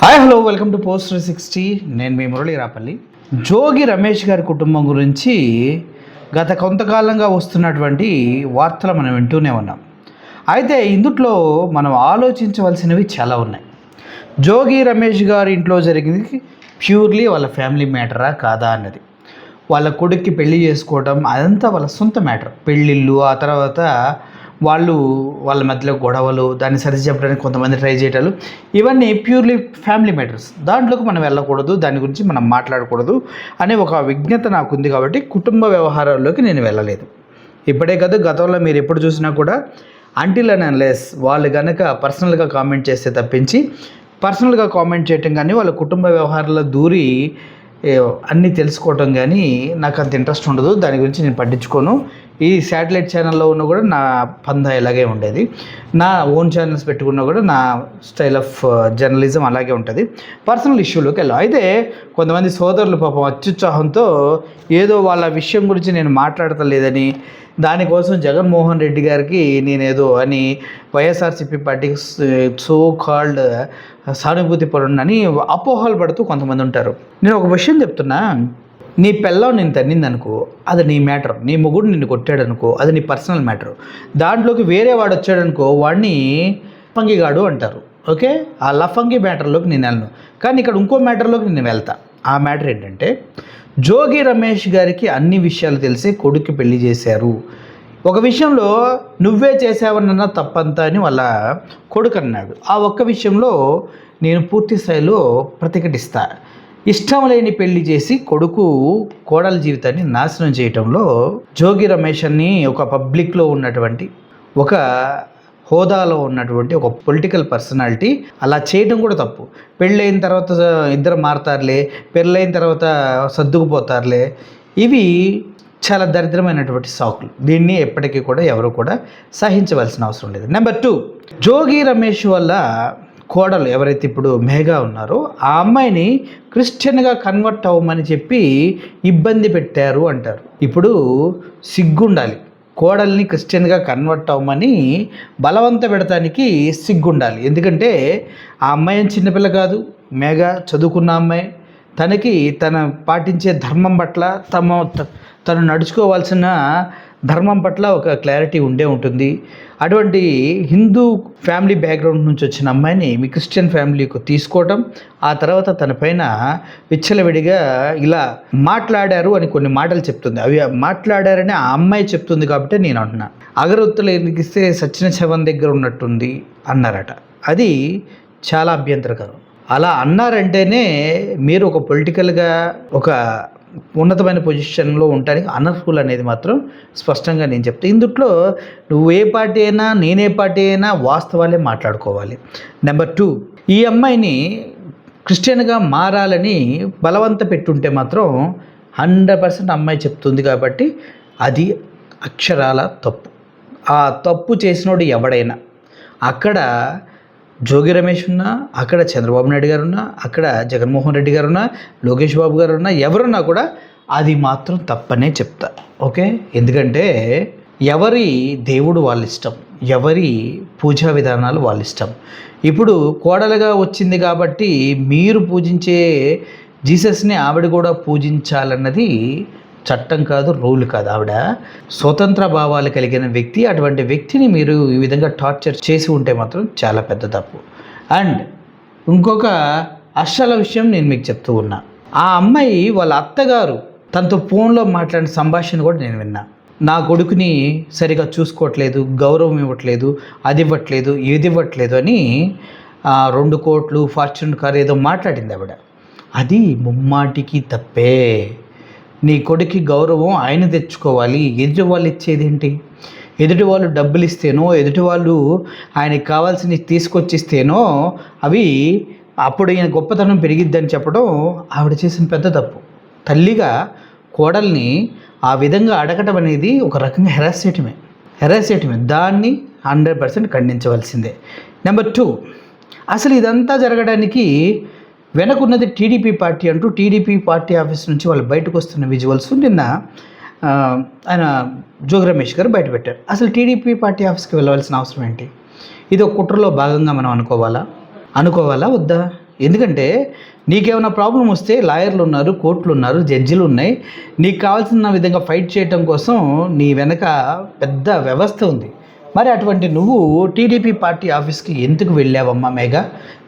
Hi hello welcome to post 360. నేను మీ మురళీ రాపల్లి. జోగి రమేష్ గారి కుటుంబం గురించి గత కొంతకాలంగా వస్తున్నటువంటి వార్తలు మనం వింటూనే ఉన్నాం. అయితే ఇందుట్లో మనం ఆలోచించవలసినవి చాలా ఉన్నాయి. జోగి రమేష్ గారి ఇంట్లో జరిగింది ప్యూర్లీ వాళ్ళ ఫ్యామిలీ మ్యాటరా కాదా అన్నది. వాళ్ళ కొడుక్కి పెళ్లి చేసుకోవడం అదంతా వాళ్ళ సొంత మ్యాటర్. పెళ్ళిళ్ళు, ఆ తర్వాత వాళ్ళ మధ్యలో గొడవలు, దాన్ని సరి చెప్పడానికి కొంతమంది ట్రై చేయటాలు, ఇవన్నీ ప్యూర్లీ ఫ్యామిలీ మ్యాటర్స్. దాంట్లోకి మనం వెళ్ళకూడదు, దాని గురించి మనం మాట్లాడకూడదు అనే ఒక విజ్ఞత నాకు ఉంది. కాబట్టి కుటుంబ వ్యవహారాల్లోకి నేను వెళ్ళలేదు. ఇప్పుడే కదా, గతంలో మీరు ఎప్పుడు చూసినా కూడా అంటిల్ అండ్ అన్లెస్ వాళ్ళు కనుక పర్సనల్గా కామెంట్ చేస్తే తప్పించి, పర్సనల్గా కామెంట్ చేయటం కానీ వాళ్ళ కుటుంబ వ్యవహారాల్లో దూరి అన్నీ తెలుసుకోవటం కానీ నాకు అంత ఇంట్రెస్ట్ ఉండదు. దాని గురించి నేను పట్టించుకోను. ఈ శాటిలైట్ ఛానల్లో ఉన్న కూడా నా పందా ఇలాగే ఉండేది. నా ఓన్ ఛానల్స్ పెట్టుకున్నా కూడా నా స్టైల్ ఆఫ్ జర్నలిజం అలాగే ఉంటుంది. పర్సనల్ ఇష్యూలోకి వెళ్ళాం. అయితే కొంతమంది సోదరులు పాపం అత్యుత్సాహంతో ఏదో వాళ్ళ విషయం గురించి నేను మాట్లాడతలేదని, దానికోసం జగన్మోహన్ రెడ్డి గారికి నేనేదో అని వైఎస్ఆర్సీపీ పార్టీకి సో కాల్డ్ సానుభూతి పరుణని అపోహలు పడుతూ కొంతమంది ఉంటారు. నేను ఒక విషయం చెప్తున్నా, నీ పెళ్ళం నేను తన్నిందనుకో, అది నీ మ్యాటర్. నీ మొగుడు నిన్ను కొట్టాడనుకో, అది నీ పర్సనల్ మ్యాటర్. దాంట్లోకి వేరే వాడు వచ్చాడనుకో, వాడిని లఫంగిగాడు అంటారు. ఓకే, ఆ లఫంగి మ్యాటర్లోకి నేను వెళ్ళను. కానీ ఇక్కడ ఇంకో మ్యాటర్లోకి నేను వెళ్తా. ఆ మ్యాటర్ ఏంటంటే, జోగి రమేష్ గారికి అన్ని విషయాలు తెలిసి కొడుక్కి పెళ్లి చేశారు. ఒక విషయంలో నువ్వే చేసావన్న తప్పంతా అని వాళ్ళ కొడుకు అన్నాడు. ఆ ఒక్క విషయంలో నేను పూర్తి స్థాయిలో ప్రతిఘటిస్తా. ఇష్టం లేని పెళ్లి చేసి కొడుకు కోడల జీవితాన్ని నాశనం చేయటంలో జోగి రమేష్ అని ఒక పబ్లిక్లో ఉన్నటువంటి, ఒక హోదాలో ఉన్నటువంటి ఒక పొలిటికల్ పర్సనాలిటీ అలా చేయడం కూడా తప్పు. పెళ్ళైన తర్వాత ఇద్దరు మారతారులే, పెళ్ళైన తర్వాత సర్దుకుపోతారులే, ఇవి చాలా దరిద్రమైనటువంటి సాకులు. దీన్ని ఎప్పటికీ కూడా ఎవరు కూడా సహించవలసిన అవసరం లేదు. నెంబర్ 2, జోగి రమేష్ వల్ల కోడలు ఎవరైతే ఇప్పుడు మేఘా ఉన్నారో ఆ అమ్మాయిని క్రిస్టియన్గా కన్వర్ట్ అవ్వమని చెప్పి ఇబ్బంది పెట్టారు అంటారు. ఇప్పుడు సిగ్గుండాలి. కోడల్ని క్రిస్టియన్గా కన్వర్ట్ అవ్వమని బలవంత పెడతానికి సిగ్గుండాలి. ఎందుకంటే ఆ అమ్మాయి చిన్నపిల్ల కాదు, మేఘా చదువుకున్న అమ్మాయి. తనకి తన పాటించే ధర్మం పట్ల, తను నడుచుకోవాల్సిన ధర్మం పట్ల ఒక క్లారిటీ ఉండే ఉంటుంది. అటువంటి హిందూ ఫ్యామిలీ బ్యాక్గ్రౌండ్ నుంచి వచ్చిన అమ్మాయిని మీ క్రిస్టియన్ ఫ్యామిలీకి తీసుకోవటం, ఆ తర్వాత తన పైన విచ్చలవిడిగా ఇలా మాట్లాడారు అని కొన్ని మాటలు చెప్తుంది. అవి మాట్లాడారని ఆ అమ్మాయి చెప్తుంది కాబట్టి నేను అంటున్నా. అగరొత్తులు ఎనిగిస్తే సచిన శవం దగ్గర ఉన్నట్టుంది అన్నారట. అది చాలా అభ్యంతరకరం. అలా అన్నారంటేనే మీరు ఒక పొలిటికల్గా ఒక ఉన్నతమైన పొజిషన్లో ఉండడానికి అనర్హులు అనేది మాత్రం స్పష్టంగా నేను చెప్తాను. ఇందుట్లో నువ్వు ఏ పార్టీ అయినా, నేనే పార్టీ అయినా వాస్తవాలే మాట్లాడుకోవాలి. నెంబర్ 2, ఈ అమ్మాయిని క్రిస్టియన్గా మారాలని బలవంత పెట్టుంటే మాత్రం 100% అమ్మాయి చెప్తుంది కాబట్టి అది అక్షరాల తప్పు. ఆ తప్పు చేసినోడు ఎవడైనా, అక్కడ జోగి రమేష్ ఉన్నా, అక్కడ చంద్రబాబు నాయుడు గారు ఉన్నా, అక్కడ జగన్మోహన్ రెడ్డి గారు ఉన్నా, లోకేష్ బాబు గారు ఉన్నా, ఎవరున్నా కూడా అది మాత్రం తప్పనే చెప్తా. ఓకే, ఎందుకంటే ఎవరి దేవుడు వాళ్ళ ఇష్టం, ఎవరి పూజా విధానాలు వాళ్ళ ఇష్టం. ఇప్పుడు కోడలుగా వచ్చింది కాబట్టి మీరు పూజించే జీసస్ని ఆవిడ కూడా పూజించాలన్నది చట్టం కాదు, రూల్ కాదు. ఆవిడ స్వతంత్ర భావాలు కలిగిన వ్యక్తి. అటువంటి వ్యక్తిని మీరు ఈ విధంగా టార్చర్ చేసి ఉంటే మాత్రం చాలా పెద్ద తప్పు. అండ్ ఇంకొక అసలు విషయం నేను మీకు చెప్తూ ఉన్నా, ఆ అమ్మాయి వాళ్ళ అత్తగారు తనతో ఫోన్లో మాట్లాడిన సంభాషణ కూడా నేను విన్నా. నా కొడుకుని సరిగా చూసుకోవట్లేదు, గౌరవం ఇవ్వట్లేదు, అది ఇవ్వట్లేదు, ఇది ఇవ్వట్లేదు అని 2 కోట్లు ఫార్చ్యూన్ కార్ ఏదో మాట్లాడింది ఆవిడ. అది ముమ్మాటికి తప్పే. నీ కొడుకు గౌరవం ఆయన తెచ్చుకోవాలి. ఎదుటి వాళ్ళు ఇచ్చేదేంటి? ఎదుటి వాళ్ళు డబ్బులు ఇస్తేనో, ఎదుటి వాళ్ళు ఆయనకి కావాల్సినవి తీసుకొచ్చిస్తేనో అవి అప్పుడు ఈయన గొప్పతనం పెరిగిద్దని చెప్పడం ఆవిడ చేసిన పెద్ద తప్పు. తల్లిగా కోడల్ని ఆ విధంగా అడగటం అనేది ఒక రకంగా హెరాస్ చేయటమే. దాన్ని 100% ఖండించవలసిందే. నెంబర్ 2, అసలు ఇదంతా జరగడానికి వెనకున్నది టీడీపీ పార్టీ అంటూ టీడీపీ పార్టీ ఆఫీస్ నుంచి వాళ్ళు బయటకు వస్తున్న విజువల్స్ నిన్న ఆయన జోగి రమేష్ గారు బయటపెట్టారు. అసలు టీడీపీ పార్టీ ఆఫీస్కి వెళ్ళవలసిన అవసరం ఏంటి? ఇది ఒక కుట్రలో భాగంగా మనం అనుకోవాలా వద్దా? ఎందుకంటే నీకేమైనా ప్రాబ్లం వస్తే లాయర్లు ఉన్నారు, కోర్టులు ఉన్నారు, జడ్జిలు ఉన్నాయి. నీకు కావాల్సిన విధంగా ఫైట్ చేయటం కోసం నీ వెనక పెద్ద వ్యవస్థ ఉంది. మరి అటువంటి నువ్వు టీడీపీ పార్టీ ఆఫీస్కి ఎందుకు వెళ్ళావమ్మా మేఘా?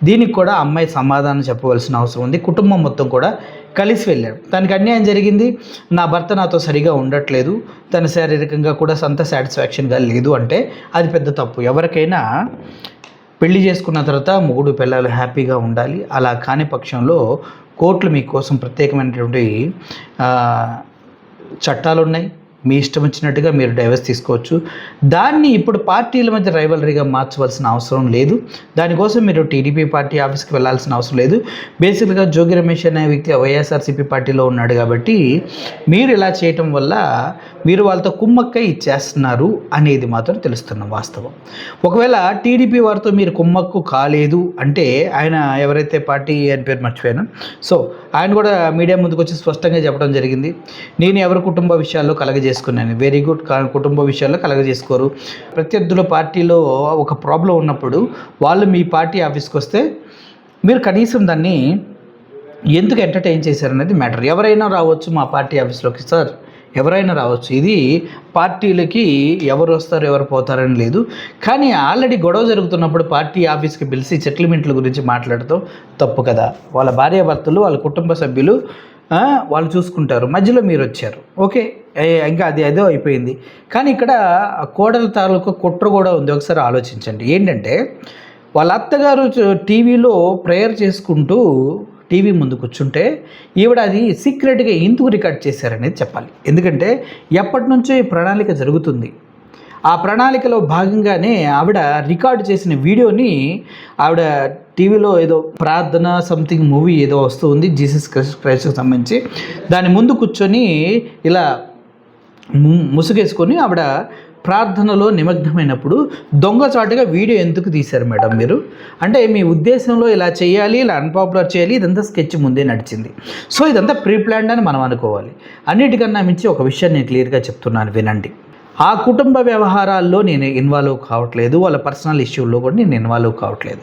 దీనికి కూడా అమ్మాయి సమాధానం చెప్పవలసిన అవసరం ఉంది. కుటుంబం మొత్తం కూడా కలిసి వెళ్ళాడు. తనకి అన్యాయం జరిగింది, నా భర్త నాతో సరిగా ఉండట్లేదు, తన శారీరకంగా కూడా సొంత సాటిస్ఫాక్షన్గా లేదు అంటే అది పెద్ద తప్పు. ఎవరికైనా పెళ్లి చేసుకున్న తర్వాత మొగుడు పిల్లలు హ్యాపీగా ఉండాలి. అలా కాని పక్షంలో కోర్టులు మీకోసం ప్రత్యేకమైనటువంటి చట్టాలు ఉన్నాయి. మీ ఇష్టం వచ్చినట్టుగా మీరు డైవర్స్ తీసుకోవచ్చు. దాన్ని ఇప్పుడు పార్టీల మధ్య రైవలరీగా మార్చవలసిన అవసరం లేదు. దానికోసం మీరు టీడీపీ పార్టీ ఆఫీస్కి వెళ్ళాల్సిన అవసరం లేదు. బేసిక్గా జోగి రమేష్ అనే వ్యక్తి వైఎస్ఆర్సీపీ పార్టీలో ఉన్నాడు కాబట్టి మీరు ఇలా చేయటం వల్ల మీరు వాళ్ళతో కుమ్మక్కై ఇచ్చేస్తున్నారు అనేది మాత్రం తెలుస్తున్న వాస్తవం. ఒకవేళ టీడీపీ వారితో మీరు కుమ్మక్కు కాలేదు అంటే ఆయన ఎవరైతే పార్టీ అని పేరు మర్చిపోయాను, సో ఆయన కూడా మీడియా ముందుకు వచ్చి స్పష్టంగా చెప్పడం జరిగింది, నేను ఎవరి కుటుంబ విషయాల్లో కలగజేసుకున్నాను. Very good. కుటుంబ విషయాల్లో కలగజేసుకోరు. ప్రత్యర్థుల పార్టీలో ఒక ప్రాబ్లం ఉన్నప్పుడు వాళ్ళు మీ పార్టీ ఆఫీస్కి వస్తే మీరు కనీసం దాన్ని ఎందుకు ఎంటర్టైన్ చేశారనేది మ్యాటర్. ఎవరైనా రావచ్చు మా పార్టీ ఆఫీస్లోకి సార్, ఎవరైనా రావచ్చు. ఇది పార్టీలకి ఎవరు వస్తారు ఎవరు పోతారని లేదు. కానీ ఆల్రెడీ గొడవ జరుగుతున్నప్పుడు పార్టీ ఆఫీస్కి పిలిచి సెటిల్మెంట్ల గురించి మాట్లాడటం తప్పు కదా. వాళ్ళ భార్యాభర్తలు, వాళ్ళ కుటుంబ సభ్యులు వాళ్ళు చూసుకుంటారు, మధ్యలో మీరు వచ్చారు, ఓకే, ఇంకా అదో అయిపోయింది. కానీ ఇక్కడ కోడల తాలూకు కుట్ర కూడా ఉంది. ఒకసారి ఆలోచించండి. ఏంటంటే వాళ్ళ అత్తగారు టీవీలో ప్రేయర్ చేసుకుంటూ టీవీ ముందు కూర్చుంటే ఈవిడ అది సీక్రెట్గా ఎందుకు రికార్డ్ చేశారనేది చెప్పాలి. ఎందుకంటే ఎప్పటి నుంచో ఈ ప్రణాళిక జరుగుతుంది. ఆ ప్రణాళికలో భాగంగానే ఆవిడ రికార్డు చేసిన వీడియోని ఆవిడ టీవీలో ఏదో ప్రార్థన సంథింగ్ మూవీ ఏదో వస్తుంది జీసస్ క్రైస్ట్కి సంబంధించి, దాని ముందు కూర్చొని ఇలా ముసుగేసుకొని ఆవిడ ప్రార్థనలో నిమగ్నమైనప్పుడు దొంగచాటుగా వీడియో ఎందుకు తీశారు మేడం మీరు? అంటే మీ ఉద్దేశంలో ఇలా చేయాలి, ఇలా అన్పాపులర్ చేయాలి, ఇదంతా స్కెచ్ ముందే నడిచింది. సో ఇదంతా ప్రీ ప్లాన్డ్ అని మనం అనుకోవాలి. అన్నిటికన్నా మించి ఒక విషయం నేను క్లియర్గా చెప్తున్నాను, వినండి. ఆ కుటుంబ వ్యవహారాల్లో నేను ఇన్వాల్వ్ కావట్లేదు, వాళ్ళ పర్సనల్ ఇష్యూల్లో కూడా నేను ఇన్వాల్వ్ కావట్లేదు.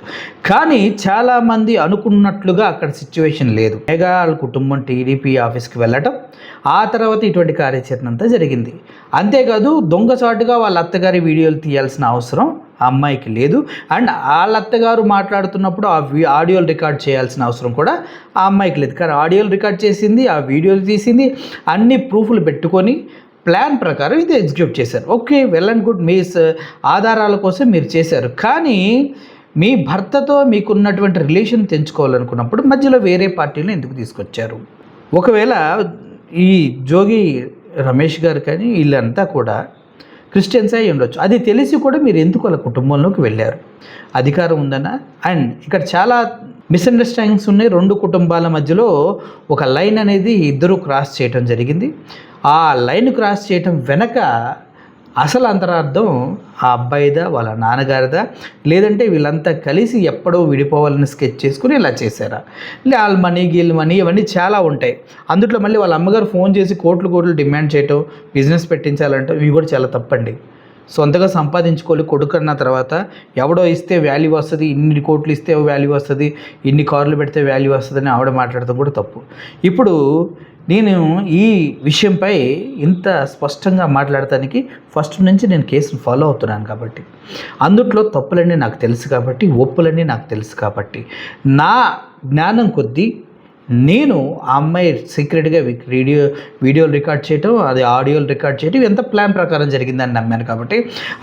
కానీ చాలామంది అనుకున్నట్లుగా అక్కడ సిచ్యువేషన్ లేదు. మెగా వాళ్ళ కుటుంబం టీడీపీ ఆఫీస్కి వెళ్ళటం, ఆ తర్వాత ఇటువంటి కార్యాచరణ అంతా జరిగింది. అంతేకాదు దొంగచాటుగా వాళ్ళ అత్తగారి వీడియోలు తీయాల్సిన అవసరం ఆ అమ్మాయికి లేదు. అండ్ వాళ్ళ అత్తగారు మాట్లాడుతున్నప్పుడు ఆ ఆడియోలు రికార్డ్ చేయాల్సిన అవసరం కూడా ఆ అమ్మాయికి లేదు. కానీ ఆడియోలు రికార్డ్ చేసింది, ఆ వీడియోలు తీసింది, అన్ని ప్రూఫ్లు పెట్టుకొని ప్లాన్ ప్రకారం ఇది ఎగ్జిక్యూట్ చేశారు. Okay, well and good. మీ ఆధారాల కోసం మీరు చేశారు. కానీ మీ భర్తతో మీకున్నటువంటి రిలేషన్ తెంచుకోవాలనుకున్నప్పుడు మధ్యలో వేరే పార్టీలను ఎందుకు తీసుకొచ్చారు? ఒకవేళ ఈ జోగి రమేష్ గారు కానీ వీళ్ళంతా కూడా క్రిస్టియన్స్ అయి ఉండొచ్చు. అది తెలిసి కూడా మీరు ఎందుకు వాళ్ళ కుటుంబంలోకి వెళ్ళారు? అధికారం ఉందనా? అండ్ ఇక్కడ చాలా మిస్అండర్స్టాండింగ్స్ ఉన్నాయి. రెండు కుటుంబాల మధ్యలో ఒక లైన్ అనేది ఇద్దరు క్రాస్ చేయటం జరిగింది. ఆ లైన్ క్రాస్ చేయటం వెనక అసలు అంతరార్థం ఆ అబ్బాయిదా, వాళ్ళ నాన్నగారిదా, లేదంటే వీళ్ళంతా కలిసి ఎప్పుడో విడిపోవాలని స్కెచ్ చేసుకుని ఇలా చేశారా? వాళ్ళ మనీ ఇవన్నీ చాలా ఉంటాయి. అందుట్లో మళ్ళీ వాళ్ళ అమ్మగారు ఫోన్ చేసి కోట్లు డిమాండ్ చేయటం, బిజినెస్ పెట్టించాలంటే ఇవి కూడా చాలా తప్పండి. సొంతగా సంపాదించుకోవాలి. కొడుకు అన్న తర్వాత ఎవడో ఇస్తే వాల్యూ వస్తుంది, ఇన్ని కోట్లు ఇస్తే వాల్యూ వస్తుంది, ఇన్ని కార్లు పెడితే వాల్యూ వస్తుందని ఆవిడ మాట్లాడటం కూడా తప్పు. ఇప్పుడు నేను ఈ విషయంపై ఇంత స్పష్టంగా మాట్లాడటానికి ఫస్ట్ నుంచి నేను కేసును ఫాలో అవుతున్నాను కాబట్టి, అందుట్లో తప్పులన్నీ నాకు తెలుసు కాబట్టి, ఒప్పులన్నీ నాకు తెలుసు కాబట్టి, నా జ్ఞానం కొద్దీ నేను ఆ అమ్మాయి సీక్రెట్గా వీడియోలు రికార్డ్ చేయటం, అది ఆడియోలు రికార్డ్ చేయటం ఎంత ప్లాన్ ప్రకారం జరిగిందని నమ్మాను కాబట్టి,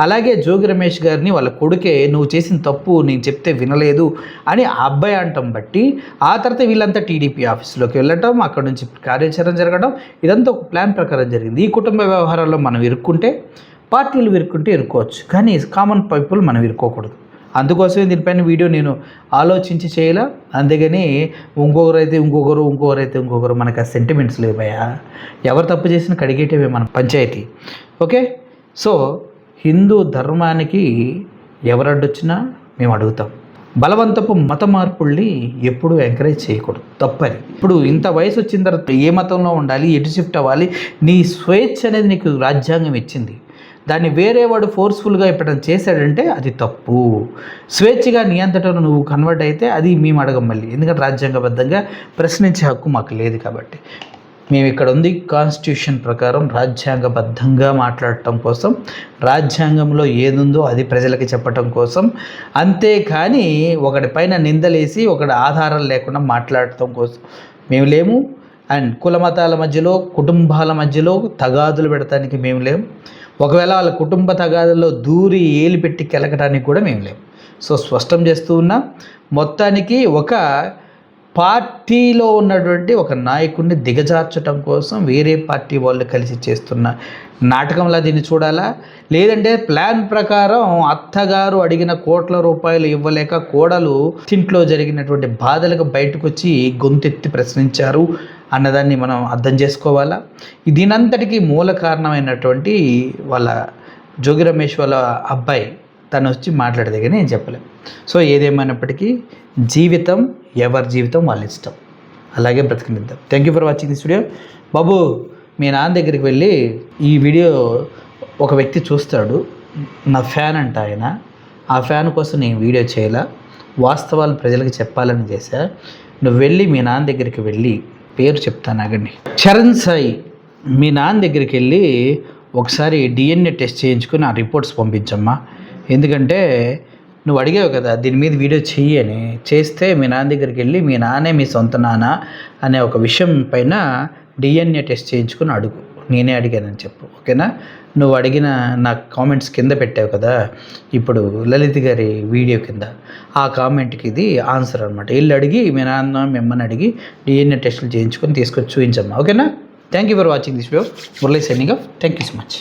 అలాగే జోగి రమేష్ గారిని వాళ్ళ కొడుకే నువ్వు చేసిన తప్పు నేను చెప్తే వినలేదు అని ఆ అబ్బాయి అంటాం బట్టి, ఆ తర్వాత వీళ్ళంతా టీడీపీ ఆఫీస్లోకి వెళ్ళటం, అక్కడ నుంచి కార్యాచరణ జరగడం, ఇదంతా ఒక ప్లాన్ ప్రకారం జరిగింది. ఈ కుటుంబ వ్యవహారాల్లో మనం ఇరుక్కుంటే, పార్టీలు ఇరుక్కుంటే ఇరుక్కోవచ్చు, కానీ కామన్ పీపుల్ మనం ఇరుక్కోకూడదు. అందుకోసమే దీనిపైన వీడియో నేను ఆలోచించి చేయాల. అందుకని ఇంకొకరైతే ఇంకొకరు మనకు ఆ సెంటిమెంట్స్ లేవయా. ఎవరు తప్పు చేసినా కడిగేటవే మన పంచాయతీ. ఓకే, సో హిందూ ధర్మానికి ఎవరు అడ్డొచ్చినా మేము అడుగుతాం. బలవంతపు మత మార్పుల్ని ఎప్పుడూ ఎంకరేజ్ చేయకూడదు, తప్పని. ఇప్పుడు ఇంత వయసు వచ్చిన తర్వాత ఏ మతంలో ఉండాలి, ఎటు షిఫ్ట్ అవ్వాలి, నీ స్వేచ్ఛ అనేది నీకు రాజ్యాంగం ఇచ్చింది. దాన్ని వేరే వాడు ఫోర్స్ఫుల్గా ఎప్పుడైనా చేశాడంటే అది తప్పు. స్వేచ్ఛగా నీ అంతటా నువ్వు కన్వర్ట్ అయితే అది మేము అడగం మళ్ళీ, ఎందుకంటే రాజ్యాంగబద్ధంగా ప్రశ్నించే హక్కు మాకు లేదు. కాబట్టి మేము ఇక్కడ ఉంది కాన్స్టిట్యూషన్ ప్రకారం రాజ్యాంగబద్ధంగా మాట్లాడటం కోసం, రాజ్యాంగంలో ఏదుందో అది ప్రజలకి చెప్పటం కోసం, అంతేకాని ఒకటి పైన నిందలేసి ఒకటి ఆధారం లేకుండా మాట్లాడటం కోసం మేము లేము. అండ్ కుల మతాల మధ్యలో, కుటుంబాల మధ్యలో తగాదులు పెడటానికి మేము లేము. ఒకవేళ వాళ్ళ కుటుంబ తగాదుల్లో దూరి ఏలు పెట్టి కెలకటానికి కూడా మేము లేము. సో స్పష్టం చేస్తూ ఉన్నా, మొత్తానికి ఒక పార్టీలో ఉన్నటువంటి ఒక నాయకుడిని దిగజార్చడం కోసం వేరే పార్టీ వాళ్ళు కలిసి చేస్తున్న నాటకంలా దీన్ని చూడాలా, లేదంటే ప్లాన్ ప్రకారం అత్తగారు అడిగిన కోట్ల రూపాయలు ఇవ్వలేక కోడలు ఇంట్లో జరిగినటువంటి బాధలకు బయటకు వచ్చి గొంతెత్తి ప్రశ్నించారు అన్నదాన్ని మనం అర్థం చేసుకోవాలా. దీనంతటికీ మూల కారణమైనటువంటి వాళ్ళ జోగి రమేష్ వాళ్ళ అబ్బాయి తను వచ్చి మాట్లాడేది కానీ నేను చెప్పలేను. సో ఏదేమైనప్పటికీ జీవితం ఎవరి జీవితం వాళ్ళ ఇష్టం, అలాగే బ్రతికినిద్దాం. Thank you for watching this video. బాబు, మీ నాన్న దగ్గరికి వెళ్ళి ఈ వీడియో ఒక వ్యక్తి చూస్తాడు, నా ఫ్యాన్ అంట ఆయన, ఆ ఫ్యాన్ కోసం నేను వీడియో చేయాల, వాస్తవాలు ప్రజలకు చెప్పాలని చేశా. నువ్వు వెళ్ళి మీ నాన్న దగ్గరికి వెళ్ళి, పేరు చెప్తాను ఆగండి, చరణ్ సాయి, మీ నాన్న దగ్గరికి వెళ్ళి ఒకసారి DNA టెస్ట్ చేయించుకొని ఆ రిపోర్ట్స్ పంపించమ్మా. ఎందుకంటే నువ్వు అడిగావు కదా దీని మీద వీడియో చెయ్యి అని, చేస్తే మీ నాన్న దగ్గరికి వెళ్ళి మీ నాన్నే మీ సొంత నాన్న అనే ఒక విషయం పైన DNA టెస్ట్ చేయించుకుని అడుగు. నేనే అడిగానని చెప్పు, ఓకేనా? నువ్వు అడిగిన నా కామెంట్స్ కింద పెట్టావు కదా ఇప్పుడు లలిత్ గారి వీడియో కింద, ఆ కామెంట్కి ఇది ఆన్సర్ అనమాట. వీళ్ళు అడిగి మీ నాన్న మిమ్మల్ని అడిగి DNA టెస్టులు చేయించుకొని తీసుకొచ్చి చూపించమ్మా, ఓకేనా? Thank you for watching this video. Murali signing off. Thank you so much.